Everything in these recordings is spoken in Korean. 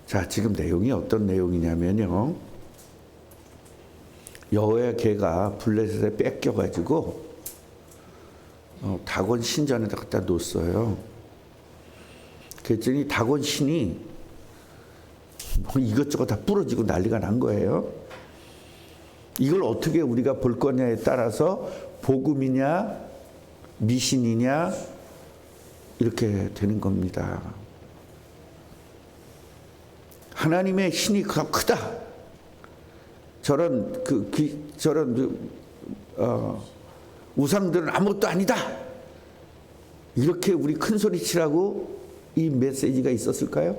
자, 지금 내용이 어떤 내용이냐면요. 여호와의 개가 블레셋에 뺏겨가지고 다곤 신전에다 갖다 놓았어요. 그랬더니 다곤 신이 뭐 이것저것 다 부러지고 난리가 난 거예요. 이걸 어떻게 우리가 볼 거냐에 따라서 복음이냐 미신이냐 이렇게 되는 겁니다. 하나님의 신이 크다. 저런 우상들은 아무것도 아니다. 이렇게 우리 큰 소리 치라고 이 메시지가 있었을까요?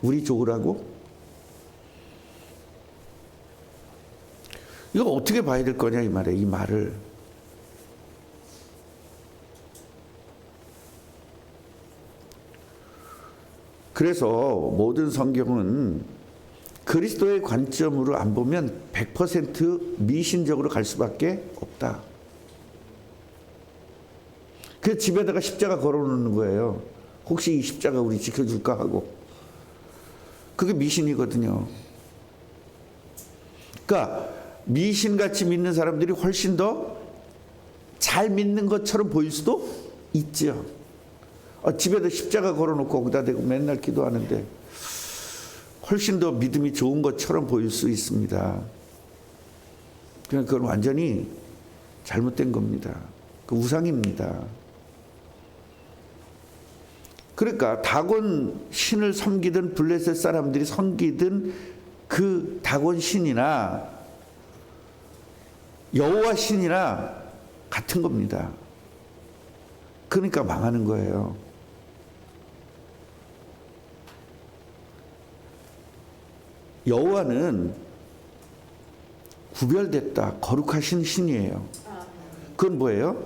우리 좋으라고? 이거 어떻게 봐야 될 거냐 이 말이에요. 이 말을. 그래서 모든 성경은 그리스도의 관점으로 안 보면 100% 미신적으로 갈 수밖에 없다. 그래서 집에다가 십자가 걸어놓는 거예요. 혹시 이 십자가 우리 지켜줄까 하고. 그게 미신이거든요. 그러니까 미신같이 믿는 사람들이 훨씬 더 잘 믿는 것처럼 보일 수도 있죠. 집에다 십자가 걸어놓고 거기다 대고 맨날 기도하는데 훨씬 더 믿음이 좋은 것처럼 보일 수 있습니다. 그러니까 그건 완전히 잘못된 겁니다. 그 우상입니다. 그러니까 다곤 신을 섬기던 블레셋 사람들이 섬기던 그 다곤 신이나 여호와 신이나 같은 겁니다. 그러니까 망하는 거예요. 여호와는 구별됐다. 거룩하신 신이에요. 그건 뭐예요?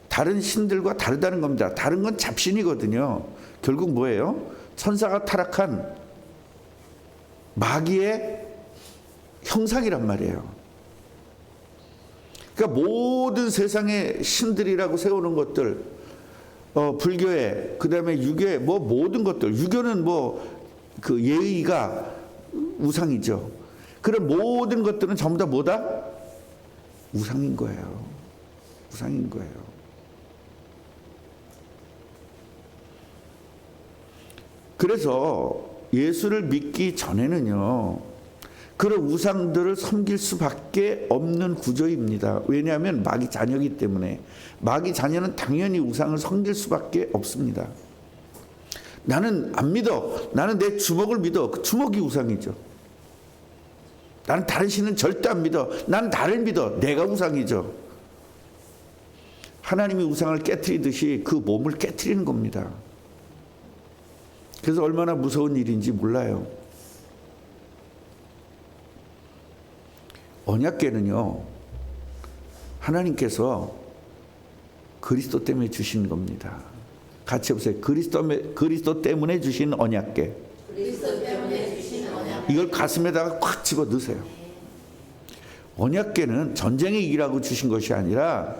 다른 신들과 다르다는 겁니다. 다른 건 잡신이거든요. 결국 뭐예요? 천사가 타락한 마귀의 형상이란 말이에요. 그러니까 모든 세상의 신들이라고 세우는 것들, 불교에, 그 다음에 유교에, 뭐 모든 것들, 유교는 뭐 그 예의가 우상이죠. 그런 모든 것들은 전부 다 뭐다? 우상인 거예요. 우상인 거예요. 그래서 예수를 믿기 전에는요, 그런 우상들을 섬길 수밖에 없는 구조입니다. 왜냐하면 마귀 자녀이기 때문에. 마귀 자녀는 당연히 우상을 섬길 수밖에 없습니다. 나는 안 믿어. 나는 내 주먹을 믿어. 그 주먹이 우상이죠. 나는 다른 신은 절대 안 믿어. 나는 나를 믿어. 내가 우상이죠. 하나님이 우상을 깨트리듯이 그 몸을 깨트리는 겁니다. 그래서 얼마나 무서운 일인지 몰라요. 언약궤는요, 하나님께서 그리스도 때문에 주신 겁니다. 같이 해보세요. 그리스도 때문에 주신 언약궤. 그리스도 때문에 주신 언약궤. 이걸 가슴에다가 꽉 집어 넣으세요. 언약궤는 전쟁의 이기라고 주신 것이 아니라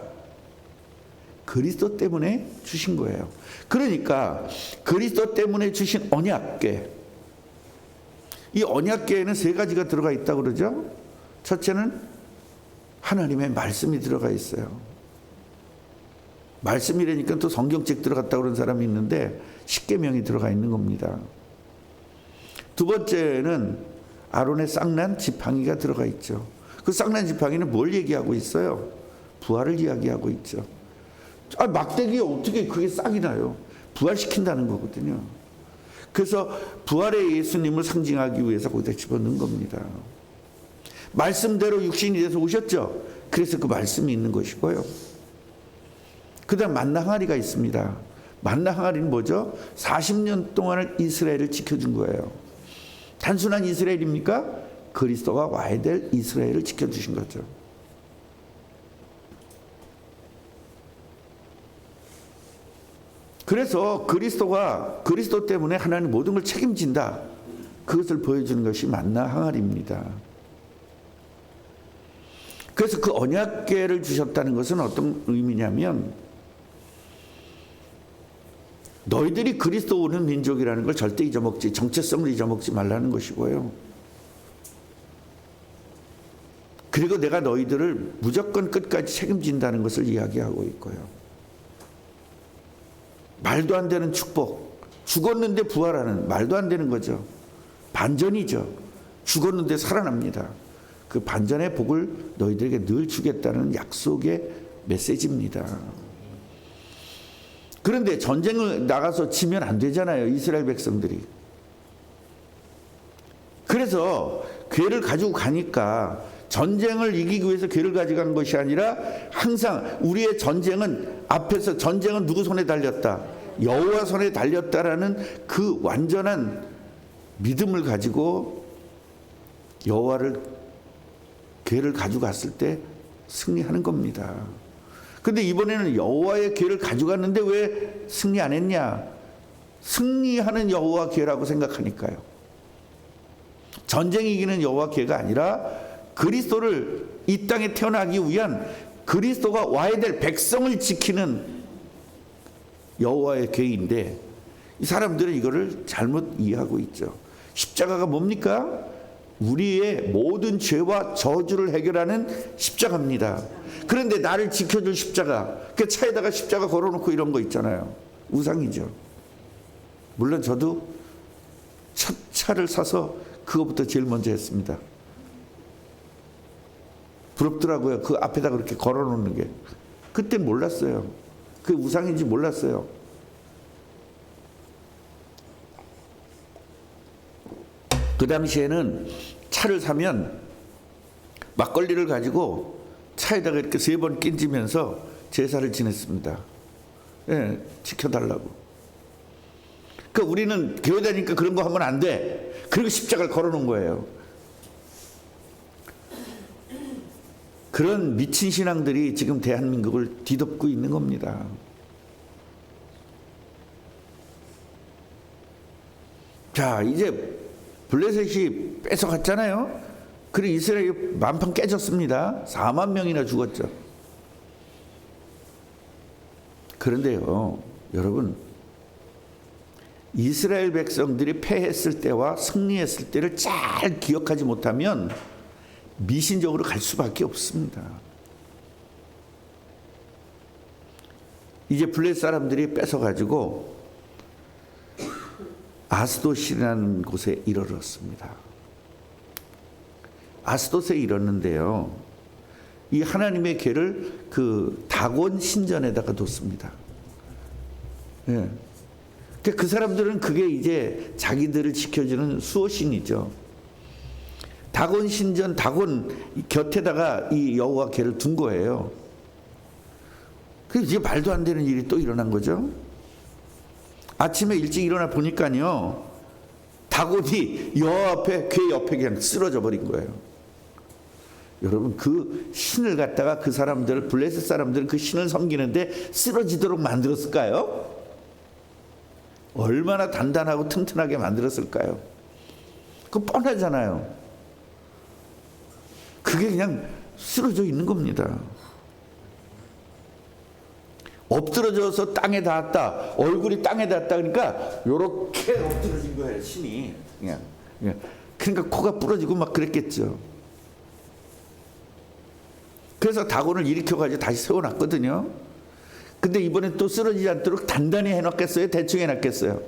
그리스도 때문에 주신 거예요. 그러니까 그리스도 때문에 주신 언약궤. 이 언약궤에는 세 가지가 들어가 있다고 그러죠. 첫째는 하나님의 말씀이 들어가 있어요. 말씀이라니까 또 성경책 들어갔다고 그런 사람이 있는데 십계명이 들어가 있는 겁니다. 두 번째는 아론의 쌍난 지팡이가 들어가 있죠. 그 쌍난 지팡이는 뭘 얘기하고 있어요? 부활을 이야기하고 있죠. 막대기에 어떻게 그게 싹이 나요? 부활시킨다는 거거든요. 그래서 부활의 예수님을 상징하기 위해서 거기다 집어넣은 겁니다. 말씀대로 육신이 돼서 오셨죠. 그래서 그 말씀이 있는 것이고요. 그 다음 만나 항아리가 있습니다. 만나 항아리는 뭐죠? 40년 동안을 이스라엘을 지켜준 거예요. 단순한 이스라엘입니까? 그리스도가 와야 될 이스라엘을 지켜주신 거죠. 그래서 그리스도 때문에 하나님 모든 걸 책임진다. 그것을 보여주는 것이 만나 항아리입니다. 그래서 그 언약궤를 주셨다는 것은 어떤 의미냐면 너희들이 그리스도 오는 민족이라는 걸 절대 잊어먹지, 정체성을 잊어먹지 말라는 것이고요. 그리고 내가 너희들을 무조건 끝까지 책임진다는 것을 이야기하고 있고요. 말도 안 되는 축복, 죽었는데 부활하는, 말도 안 되는 거죠. 반전이죠. 죽었는데 살아납니다. 그 반전의 복을 너희들에게 늘 주겠다는 약속의 메시지입니다. 그런데 전쟁을 나가서 지면 안 되잖아요, 이스라엘 백성들이. 그래서 궤를 가지고 가니까 전쟁을 이기기 위해서 궤를 가져간 것이 아니라 항상 우리의 전쟁은, 앞에서 전쟁은 누구 손에 달렸다? 여호와 손에 달렸다라는 그 완전한 믿음을 가지고 여호와를, 궤를 가지고 갔을 때 승리하는 겁니다. 근데 이번에는 여호와의 궤를 가져갔는데 왜 승리 안 했냐? 승리하는 여호와 궤라고 생각하니까요. 전쟁 이기는 여호와 궤가 아니라 그리스도를 이 땅에 태어나기 위한, 그리스도가 와야 될 백성을 지키는 여호와의 궤인데, 이 사람들은 이거를 잘못 이해하고 있죠. 십자가가 뭡니까? 우리의 모든 죄와 저주를 해결하는 십자가입니다. 그런데 나를 지켜줄 십자가, 그 차에다가 십자가 걸어놓고 이런 거 있잖아요. 우상이죠. 물론 저도 첫 차를 사서 그거부터 제일 먼저 했습니다. 부럽더라고요. 그 앞에다 그렇게 걸어놓는 게. 그때 몰랐어요. 그게 우상인지 몰랐어요. 그 당시에는 차를 사면 막걸리를 가지고 차에다가 이렇게 3번 끼얹으면서 제사를 지냈습니다. 예, 지켜달라고. 그러니까 우리는 교회 다니니까 그런 거 하면 안 돼. 그리고 십자가를 걸어놓은 거예요. 그런 미친 신앙들이 지금 대한민국을 뒤덮고 있는 겁니다. 자, 이제 블레셋이 뺏어갔잖아요. 그리고 이스라엘이 만판 깨졌습니다. 4만 명이나 죽었죠. 그런데요, 여러분, 이스라엘 백성들이 패했을 때와 승리했을 때를 잘 기억하지 못하면 미신적으로 갈 수밖에 없습니다. 이제 블레셋 사람들이 뺏어가지고 아스돗이라는 곳에 이르렀습니다. 아스돗에 이르렀는데요, 이 하나님의 궤를 그 다곤 신전에다가 뒀습니다. 예. 그 사람들은 그게 이제 자기들을 지켜주는 수호신이죠. 다곤 신전, 다곤 곁에다가 이 여호와 궤를 둔 거예요. 그래서 이제 말도 안 되는 일이 또 일어난 거죠. 아침에 일찍 일어나 보니까요, 다곤이 여호와 앞에, 궤 옆에 그냥 쓰러져 버린 거예요. 여러분, 그 신을 갖다가 그 사람들, 블레셋 사람들은 그 신을 섬기는데 쓰러지도록 만들었을까요? 얼마나 단단하고 튼튼하게 만들었을까요? 그거 뻔하잖아요. 그게 그냥 쓰러져 있는 겁니다. 엎드러져서 땅에 닿았다, 얼굴이 땅에 닿았다, 그러니까 요렇게 엎드러진 거예요, 신이. 그냥. 그러니까 코가 부러지고 막 그랬겠죠. 그래서 다곤을 일으켜가지고 다시 세워놨거든요. 근데 이번엔 또 쓰러지지 않도록 단단히 해놨겠어요? 대충 해놨겠어요?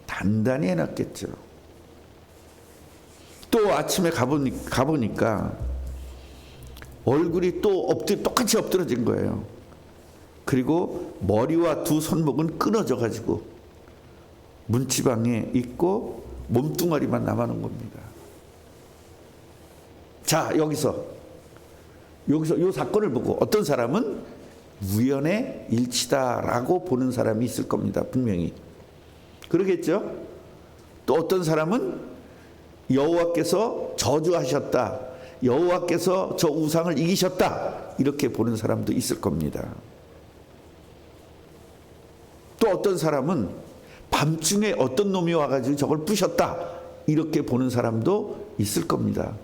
단단히 해놨겠죠. 또 아침에 가보니까 얼굴이 또 똑같이 엎드러진 거예요. 그리고 머리와 두 손목은 끊어져 가지고 문지방에 있고 몸뚱아리만 남아놓은 겁니다. 자, 여기서 이 사건을 보고 어떤 사람은 우연의 일치다라고 보는 사람이 있을 겁니다. 분명히. 그러겠죠? 또 어떤 사람은 여호와께서 저주하셨다, 여호와께서 저 우상을 이기셨다, 이렇게 보는 사람도 있을 겁니다. 또 어떤 사람은 밤중에 어떤 놈이 와가지고 저걸 부셨다, 이렇게 보는 사람도 있을 겁니다.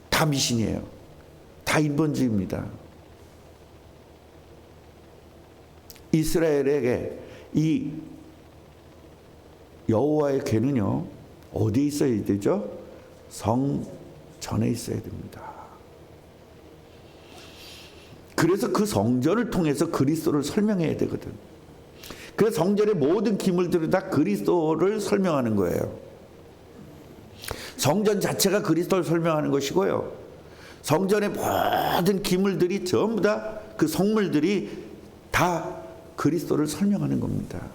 다 미신이에요. 다 인본주의입니다. 이스라엘에게 이 여호와의 궤는요 어디에 있어야 되죠? 성전에 있어야 됩니다. 그래서 그 성전을 통해서 그리스도를 설명해야 되거든. 그래서 성전의 모든 기물들은 다 그리스도를 설명하는 거예요. 성전 자체가 그리스도를 설명하는 것이고요. 성전의 모든 기물들이 전부 다 그 성물들이 다 그리스도를 설명하는 겁니다.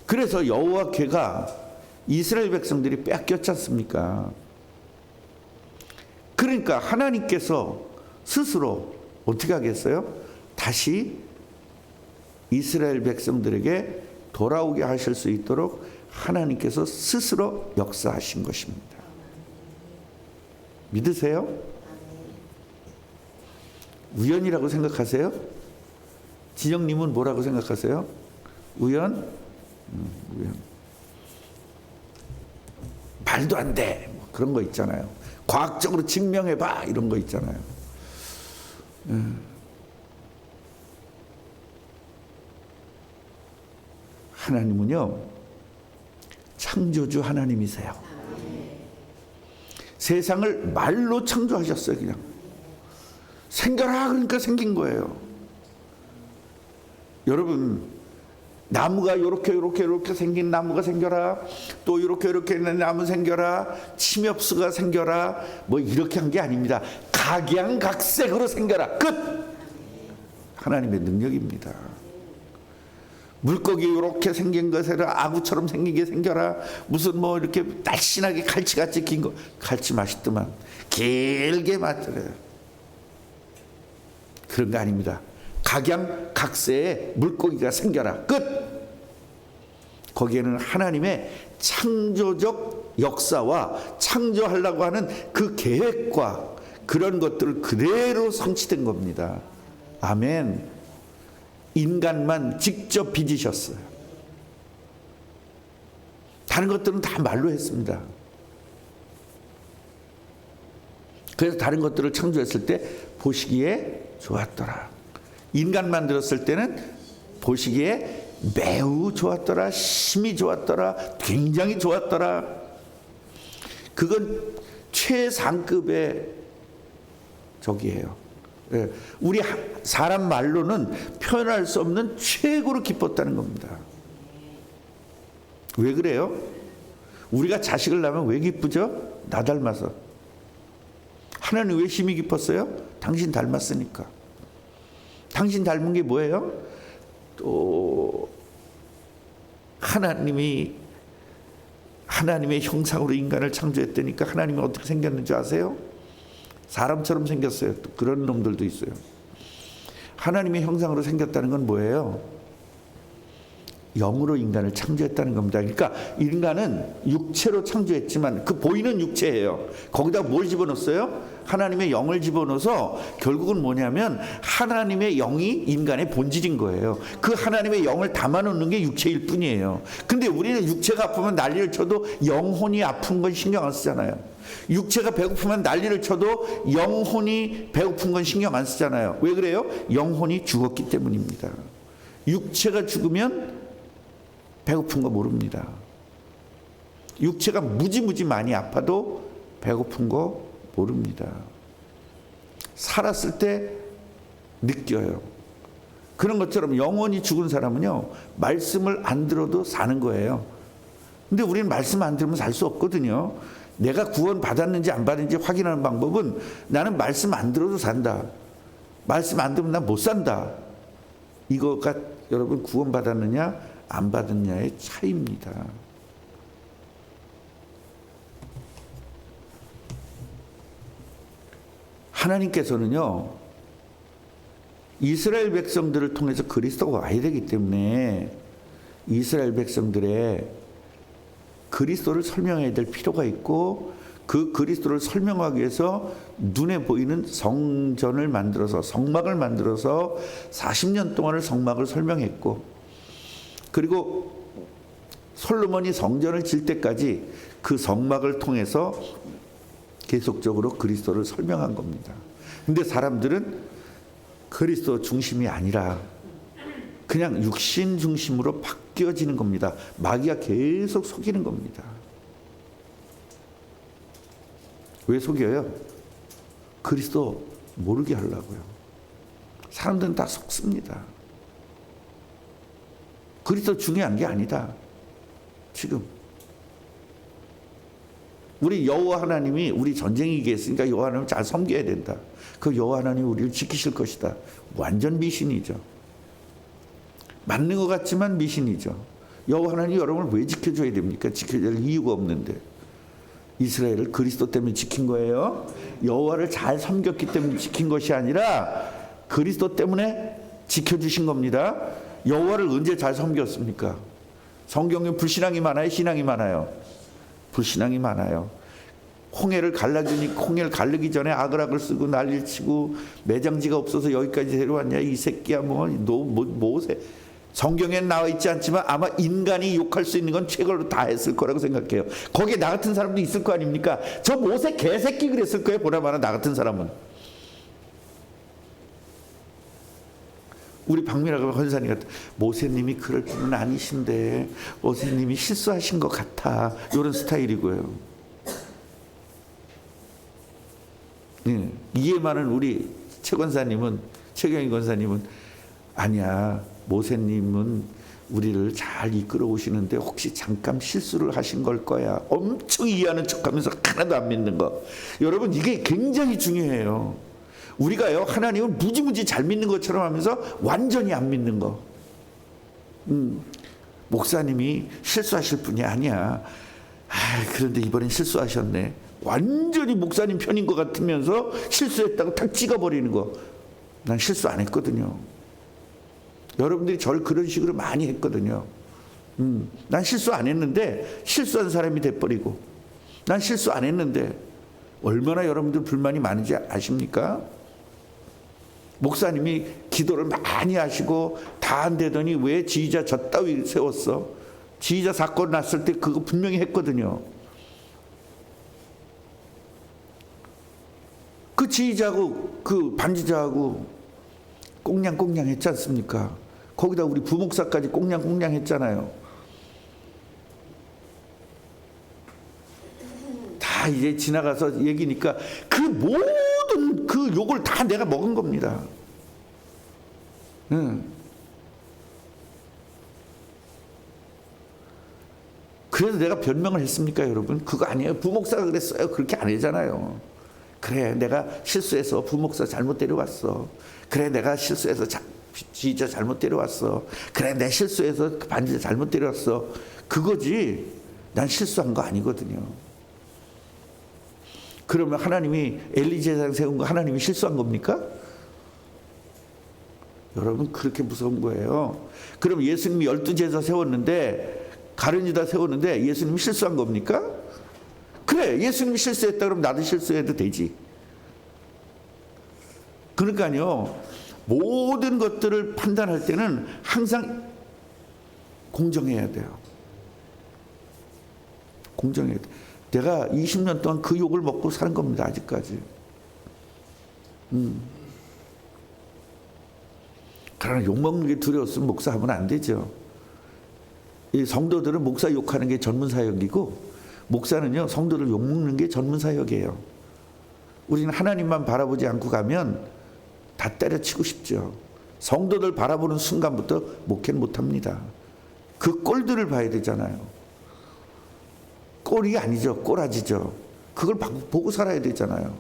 그래서 여호와 궤가 이스라엘 백성들이 뺏겼지 않습니까? 그러니까 하나님께서 스스로 어떻게 하겠어요? 다시 이스라엘 백성들에게 돌아오게 하실 수 있도록 하나님께서 스스로 역사하신 것입니다. 믿으세요? 우연이라고 생각하세요? 진영님은 뭐라고 생각하세요? 우연? 우연. 말도 안 돼. 뭐 그런 거 있잖아요. 과학적으로 증명해봐. 이런 거 있잖아요. 하나님은요, 창조주 하나님이세요. 세상을 말로 창조하셨어요. 그냥 생겨라 그러니까 생긴 거예요. 여러분, 나무가 요렇게 생긴 나무가 생겨라, 또 요렇게 나무 생겨라, 침엽수가 생겨라, 뭐 이렇게 한 게 아닙니다. 각양각색으로 생겨라. 끝. 하나님의 능력입니다. 물고기 이렇게 생긴 것에라 아구처럼 생기게 생겨라. 무슨 뭐 이렇게 날씬하게 갈치같이 긴 거, 갈치 맛있더만 길게 맛들어요. 그런 거 아닙니다. 각양각색의 물고기가 생겨라. 끝. 거기에는 하나님의 창조적 역사와 창조하려고 하는 그 계획과 그런 것들을 그대로 성취된 겁니다. 아멘. 인간만 직접 빚으셨어요. 다른 것들은 다 말로 했습니다. 그래서 다른 것들을 창조했을 때 보시기에 좋았더라. 인간 만들었을 때는 보시기에 매우 좋았더라, 심히 좋았더라, 굉장히 좋았더라. 그건 최상급의 적이에요. 우리 사람 말로는 표현할 수 없는 최고로 기뻤다는 겁니다. 왜 그래요? 우리가 자식을 낳으면 왜 기쁘죠? 나 닮아서. 하나님 왜 힘이 깊었어요? 당신 닮았으니까. 당신 닮은 게 뭐예요? 또 하나님의 형상으로 인간을 창조했다니까 하나님이 어떻게 생겼는지 아세요? 사람처럼 생겼어요. 또 그런 놈들도 있어요. 하나님의 형상으로 생겼다는 건 뭐예요? 영으로 인간을 창조했다는 겁니다. 그러니까 인간은 육체로 창조했지만 그 보이는 육체예요. 거기다 뭘 집어넣었어요? 하나님의 영을 집어넣어서 결국은 뭐냐면 하나님의 영이 인간의 본질인 거예요. 그 하나님의 영을 담아놓는 게 육체일 뿐이에요. 근데 우리는 육체가 아프면 난리를 쳐도 영혼이 아픈 건 신경 안 쓰잖아요. 육체가 배고프면 난리를 쳐도 영혼이 배고픈 건 신경 안 쓰잖아요. 왜 그래요? 영혼이 죽었기 때문입니다. 육체가 죽으면 배고픈 거 모릅니다. 육체가 무지무지 많이 아파도 배고픈 거 모릅니다. 살았을 때 느껴요. 그런 것처럼 영원히 죽은 사람은요, 말씀을 안 들어도 사는 거예요. 근데 우리는 말씀 안 들으면 살 수 없거든요. 내가 구원 받았는지 안 받았는지 확인하는 방법은 나는 말씀 안 들어도 산다. 말씀 안 들으면 난 못 산다. 이거가 여러분 구원 받았느냐 안 받았느냐의 차이입니다. 하나님께서는요, 이스라엘 백성들을 통해서 그리스도가 와야 되기 때문에 이스라엘 백성들의 그리스도를 설명해야 될 필요가 있고, 그 그리스도를 설명하기 위해서 눈에 보이는 성전을 만들어서 성막을 만들어서 40년 동안을 성막을 설명했고, 그리고 솔로몬이 성전을 질 때까지 그 성막을 통해서 계속적으로 그리스도를 설명한 겁니다. 근데 사람들은 그리스도 중심이 아니라 그냥 육신 중심으로 바뀌어지는 겁니다. 마귀가 계속 속이는 겁니다. 왜 속여요? 그리스도 모르게 하려고요. 사람들은 다 속습니다. 그리스도 중요한 게 아니다. 지금 우리 여호와 하나님이 우리 전쟁이 이겼으니까 여호와 하나님을 잘 섬겨야 된다. 그 여호와 하나님이 우리를 지키실 것이다. 완전 미신이죠. 맞는 것 같지만 미신이죠. 여호와 하나님이 여러분을 왜 지켜줘야 됩니까? 지켜야 될 이유가 없는데. 이스라엘을 그리스도 때문에 지킨 거예요. 여호와를 잘 섬겼기 때문에 지킨 것이 아니라 그리스도 때문에 지켜주신 겁니다. 여호와를 언제 잘 섬겼습니까? 성경에 불신앙이 많아요? 신앙이 많아요? 불신앙이 많아요. 홍해를 갈라주니 홍해를 가르기 전에 아그락을 쓰고 난리를 치고 매장지가 없어서 여기까지 데려왔냐 이 새끼야 뭐세. 성경에는 나와 있지 않지만 아마 인간이 욕할 수 있는 건 최고로 다 했을 거라고 생각해요. 거기에 나 같은 사람도 있을 거 아닙니까? 저 모세 개새끼 그랬을 거예요. 보나마나 나 같은 사람은. 우리 박미라가 헌사님 같은 모세님이 그럴 분은 아니신데 모세님이 실수하신 것 같아. 이런 스타일이고요. 네. 이해 많은 우리 최 권사님은 최경희 권사님은 아니야. 모세님은 우리를 잘 이끌어 오시는데 혹시 잠깐 실수를 하신 걸 거야. 엄청 이해하는 척하면서 하나도 안 믿는 거. 여러분 이게 굉장히 중요해요. 우리가요 하나님을 무지무지 잘 믿는 것처럼 하면서 완전히 안 믿는 거. 목사님이 실수하실 분이 아니야. 그런데 이번엔 실수하셨네. 완전히 목사님 편인 것 같으면서 실수했다고 탁 찍어버리는 거. 난 실수 안 했거든요. 여러분들이 저를 그런 식으로 많이 했거든요. 난 실수 안 했는데 실수한 사람이 돼버리고 난 실수 안 했는데 얼마나 여러분들 불만이 많은지 아십니까? 목사님이 기도를 많이 하시고 다 안 되더니 왜 지휘자 저 따위 세웠어? 지휘자 사건 났을 때 그거 분명히 했거든요. 그 지휘자하고 그 반지자하고 꽁냥꽁냥 했지 않습니까? 거기다 우리 부목사까지 꽁냥꽁냥 했잖아요. 다 이제 지나가서 얘기니까 그 모든 그 욕을 다 내가 먹은 겁니다. 그래서 내가 변명을 했습니까, 여러분? 그거 아니에요. 부목사가 그랬어요. 그렇게 안 하잖아요. 그래, 내가 실수해서 부목사 잘못 데려왔어. 그래, 내가 실수해서 지휘자 잘못 데려왔어. 그래, 내 실수해서 반지자 잘못 데려왔어. 그거지. 난 실수한 거 아니거든요. 그러면 하나님이 엘리 제사장 세운 거 하나님이 실수한 겁니까? 여러분 그렇게 무서운 거예요. 그럼 예수님이 12제사 세웠는데 가룟유다 세웠는데 예수님이 실수한 겁니까? 그래, 예수님이 실수했다 그러면 나도 실수해도 되지. 그러니까요, 모든 것들을 판단할 때는 항상 공정해야 돼요. 공정해야 돼. 내가 20년 동안 그 욕을 먹고 사는 겁니다, 아직까지. 그러나 욕먹는 게 두려웠으면 목사하면 안 되죠. 이 성도들은 목사 욕하는 게 전문사역이고 목사는요 성도들 욕먹는 게 전문사역이에요. 우리는 하나님만 바라보지 않고 가면 다 때려치고 싶죠. 성도들 바라보는 순간부터 목회는 못합니다. 그 꼴들을 봐야 되잖아요. 꼴이 아니죠. 꼬라지죠. 그걸 보고 살아야 되잖아요.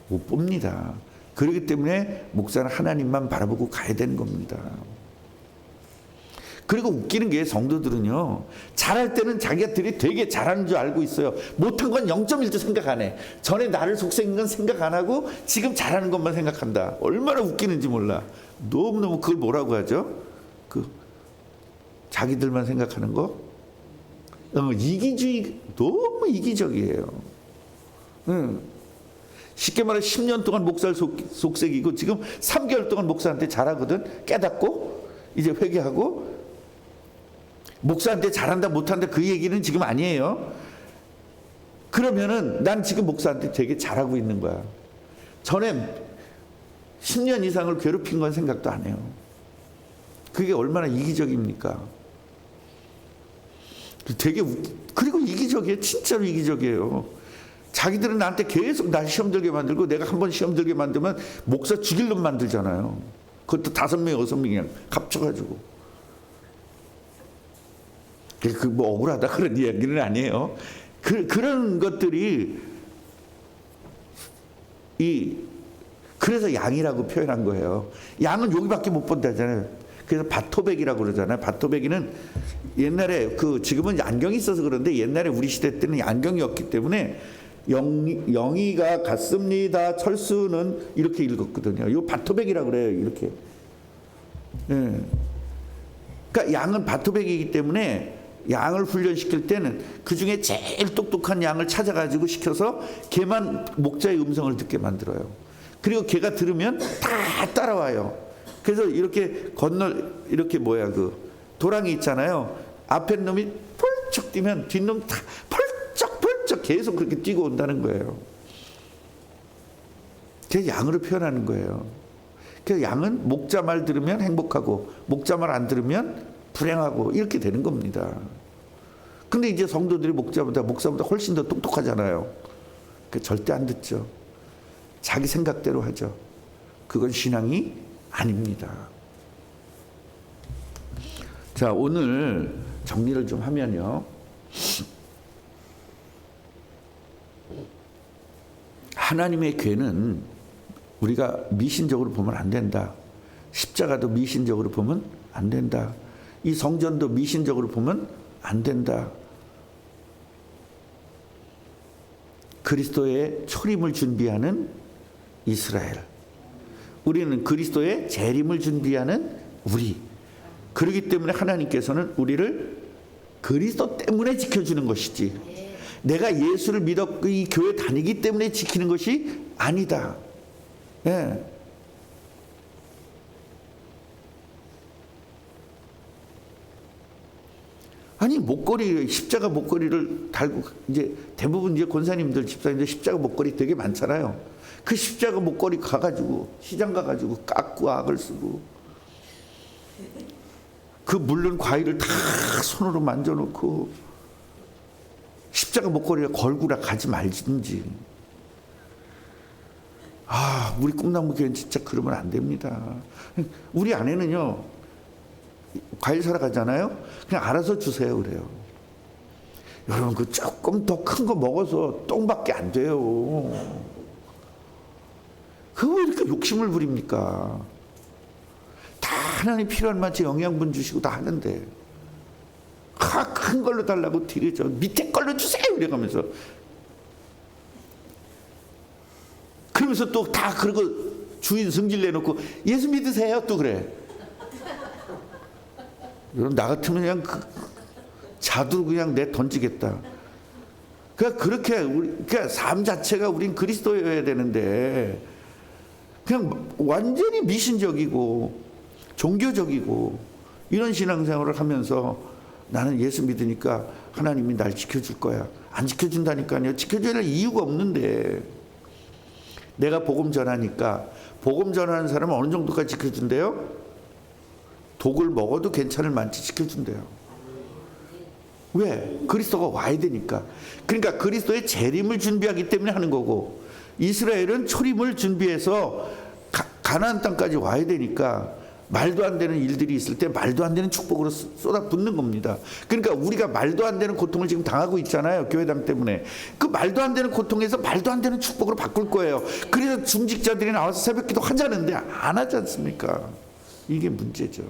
못 봅니다. 그렇기 때문에 목사는 하나님만 바라보고 가야 되는 겁니다. 그리고 웃기는 게 성도들은요 잘할 때는 자기들이 되게 잘하는 줄 알고 있어요. 못한 건 0.1도 생각 안 해. 전에 나를 속삭인 건 생각 안 하고 지금 잘하는 것만 생각한다. 얼마나 웃기는지 몰라. 너무너무 그걸 뭐라고 하죠? 그 자기들만 생각하는 거? 이기주의, 너무 이기적이에요. 쉽게 말해 10년 동안 목사를 속삭이고 지금 3개월 동안 목사한테 잘하거든. 깨닫고 이제 회개하고 목사한테 잘한다 못한다 그 얘기는 지금 아니에요. 그러면은 난 지금 목사한테 되게 잘하고 있는 거야. 전에 10년 이상을 괴롭힌 건 생각도 안 해요. 그게 얼마나 이기적입니까? 되게 그리고 이기적이에요. 진짜로 이기적이에요. 자기들은 나한테 계속 날 시험 들게 만들고 내가 한번 시험 들게 만들면 목사 죽일 놈 만들잖아요. 그것도 5명, 6명 그냥 합쳐가지고. 그 뭐 억울하다 그런 이야기는 아니에요. 그런 것들이 그래서 양이라고 표현한 거예요. 양은 여기밖에 못 본다잖아요. 그래서 바토백이라고 그러잖아요. 바토백이는 옛날에 지금은 안경이 있어서 그런데 옛날에 우리 시대 때는 안경이 없기 때문에 영희가 갔습니다. 철수는 이렇게 읽었거든요. 이거 바토백이라고 그래요. 이렇게. 예. 그러니까 양은 바토백이기 때문에 양을 훈련시킬 때는 그 중에 제일 똑똑한 양을 찾아가지고 시켜서 걔만 목자의 음성을 듣게 만들어요. 그리고 걔가 들으면 다 따라와요. 그래서 이렇게 이렇게 도랑이 있잖아요. 앞에 놈이 펄쩍 뛰면 뒷놈 다 펄쩍 계속 그렇게 뛰고 온다는 거예요. 그게 양으로 표현하는 거예요. 그래서 양은 목자 말 들으면 행복하고 목자 말 안 들으면 불행하고 이렇게 되는 겁니다. 근데 이제 성도들이 목사보다 훨씬 더 똑똑하잖아요. 절대 안 듣죠. 자기 생각대로 하죠. 그건 신앙이 아닙니다. 자, 오늘 정리를 좀 하면요. 하나님의 괴는 우리가 미신적으로 보면 안 된다. 십자가도 미신적으로 보면 안 된다. 이 성전도 미신적으로 보면 안 된다. 그리스도의 초림을 준비하는 이스라엘. 우리는 그리스도의 재림을 준비하는 우리. 그렇기 때문에 하나님께서는 우리를 그리스도 때문에 지켜주는 것이지 내가 예수를 믿었고 이 교회 다니기 때문에 지키는 것이 아니다. 예. 아니 십자가 목걸이를 달고 이제 대부분 이제 권사님들 집사님들 십자가 목걸이 되게 많잖아요. 그 십자가 목걸이 가가지고 시장 가가지고 깎고 악을 쓰고 그 물른 과일을 다 손으로 만져놓고 십자가 목걸이를 걸고라 가지 말든지. 우리 꿈나무교회는 진짜 그러면 안 됩니다. 우리 아내는요 과일 사러 가잖아요. 그냥 알아서 주세요 그래요. 여러분 그 조금 더 큰 거 먹어서 똥밖에 안 돼요. 그거 왜 이렇게 욕심을 부립니까? 다 하나님 필요한 만큼 영양분 주시고 다 하는데 큰 걸로 달라고 드리죠. 밑에 걸로 주세요 이래가면서 그러면서 또 다 그러고 주인 성질 내놓고 예수 믿으세요 또 그래. 여러분 나 같으면 그냥 자두 그냥 내 던지겠다. 그러니까 그러니까 삶 자체가 우린 그리스도여야 되는데 그냥 완전히 미신적이고 종교적이고 이런 신앙생활을 하면서 나는 예수 믿으니까 하나님이 날 지켜줄 거야. 안 지켜준다니까요. 지켜줄 이유가 없는데 내가 복음 전하니까 복음 전하는 사람은 어느 정도까지 지켜준대요? 독을 먹어도 괜찮을 만치 지켜준대요. 왜? 그리스도가 와야 되니까. 그러니까 그리스도의 재림을 준비하기 때문에 하는 거고 이스라엘은 초림을 준비해서 가나안 땅까지 와야 되니까 말도 안 되는 일들이 있을 때 말도 안 되는 축복으로 쏟아붓는 겁니다. 그러니까 우리가 말도 안 되는 고통을 지금 당하고 있잖아요. 교회당 때문에. 그 말도 안 되는 고통에서 말도 안 되는 축복으로 바꿀 거예요. 그래서 중직자들이 나와서 새벽기도 하자는데 안 하지 않습니까? 이게 문제죠.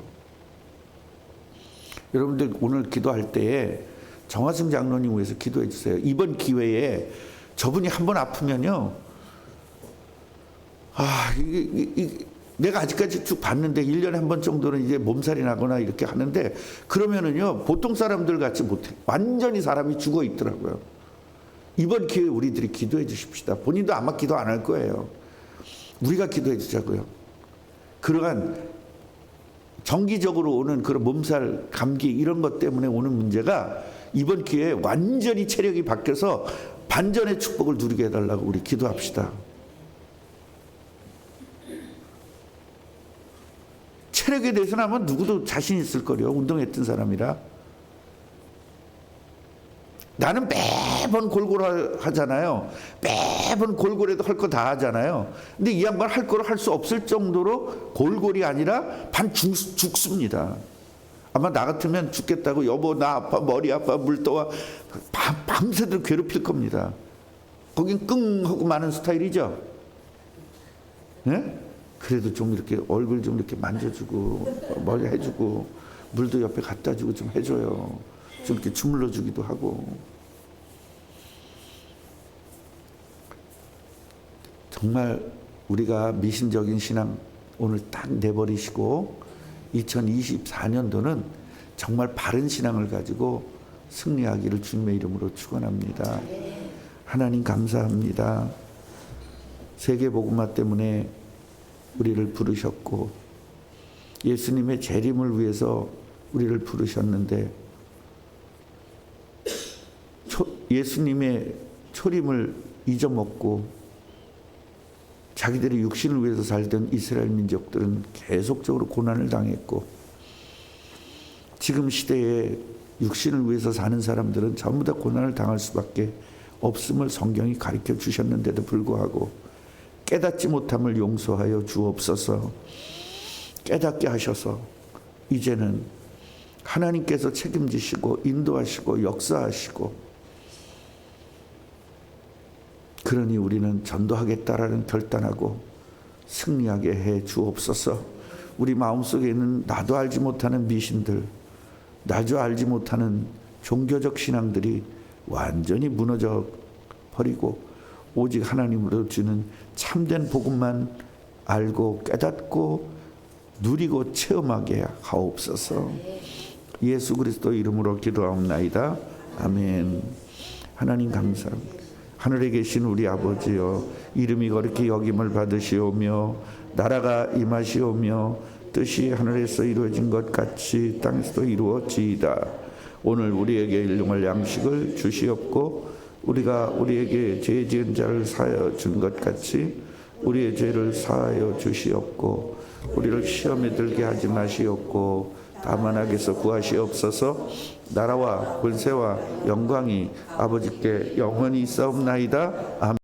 여러분들 오늘 기도할 때에 정화승 장로님 위해서 기도해 주세요. 이번 기회에 저분이 한번 아프면요. 내가 아직까지 쭉 봤는데 1년에 한 번 정도는 이제 몸살이 나거나 이렇게 하는데 그러면은요 보통 사람들 같이 못해. 완전히 사람이 죽어 있더라고요. 이번 기회에 우리들이 기도해 주십시다. 본인도 아마 기도 안 할 거예요. 우리가 기도해 주자고요. 그러한 정기적으로 오는 그런 몸살, 감기 이런 것 때문에 오는 문제가 이번 기회에 완전히 체력이 바뀌어서 반전의 축복을 누리게 해달라고 우리 기도합시다. 체력에 대해서는 아마 누구도 자신 있을 거래요. 운동했던 사람이라. 나는 매번 골골 하잖아요. 매번 골골해도 할 거 다 하잖아요. 근데 이 양반 할 거를 할 수 없을 정도로 골골이 아니라 반 죽습니다. 아마 나 같으면 죽겠다고 여보 나 아파 머리 아파 물 떠와 밤새도록 괴롭힐 겁니다. 거긴 끙 하고 마는 스타일이죠. 네? 그래도 좀 이렇게 얼굴 좀 이렇게 만져주고 머리 해주고 물도 옆에 갖다 주고 좀 해줘요. 좀 이렇게 주물러 주기도 하고. 정말 우리가 미신적인 신앙 오늘 딱 내버리시고 2024년도는 정말 바른 신앙을 가지고 승리하기를 주님의 이름으로 축원합니다. 하나님 감사합니다. 세계복음화 때문에 우리를 부르셨고 예수님의 재림을 위해서 우리를 부르셨는데 예수님의 초림을 잊어먹고 자기들의 육신을 위해서 살던 이스라엘 민족들은 계속적으로 고난을 당했고 지금 시대에 육신을 위해서 사는 사람들은 전부 다 고난을 당할 수밖에 없음을 성경이 가르쳐 주셨는데도 불구하고 깨닫지 못함을 용서하여 주옵소서. 깨닫게 하셔서 이제는 하나님께서 책임지시고 인도하시고 역사하시고 그러니 우리는 전도하겠다라는 결단하고 승리하게 해 주옵소서. 우리 마음속에 있는 나도 알지 못하는 미신들, 나도 알지 못하는 종교적 신앙들이 완전히 무너져 버리고 오직 하나님으로 주는 참된 복음만 알고 깨닫고 누리고 체험하게 하옵소서. 예수 그리스도 이름으로 기도하옵나이다. 아멘. 하나님 감사합니다. 하늘에 계신 우리 아버지여, 이름이 거룩히 여김을 받으시오며 나라가 임하시오며 뜻이 하늘에서 이루어진 것 같이 땅에서도 이루어지이다. 오늘 우리에게 일용할 양식을 주시옵고 우리가 우리에게 죄 지은 자를 사하여 준 것 같이 우리의 죄를 사하여 주시옵고 우리를 시험에 들게 하지 마시옵고 다만 악에서 구하시옵소서. 나라와 권세와 영광이 아버지께 영원히 있사옵나이다. 아멘.